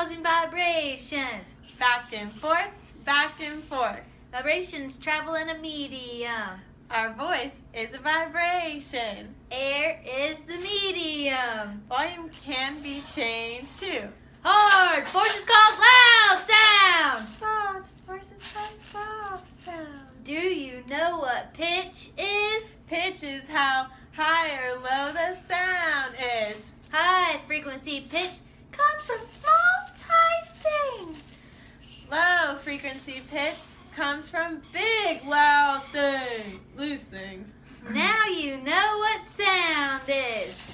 causing vibrations. Back and forth, back and forth. Vibrations travel in a medium. Our voice is a vibration. Air is the medium. Volume can be changed too. Hard forces cause loud sound. Soft forces cause soft sound. Do you know what pitch is? Pitch is how high or low the sound is. High frequency pitch comes from small, tight things. Low frequency pitch comes from big, loud things. Loose things. Now you know what sound is.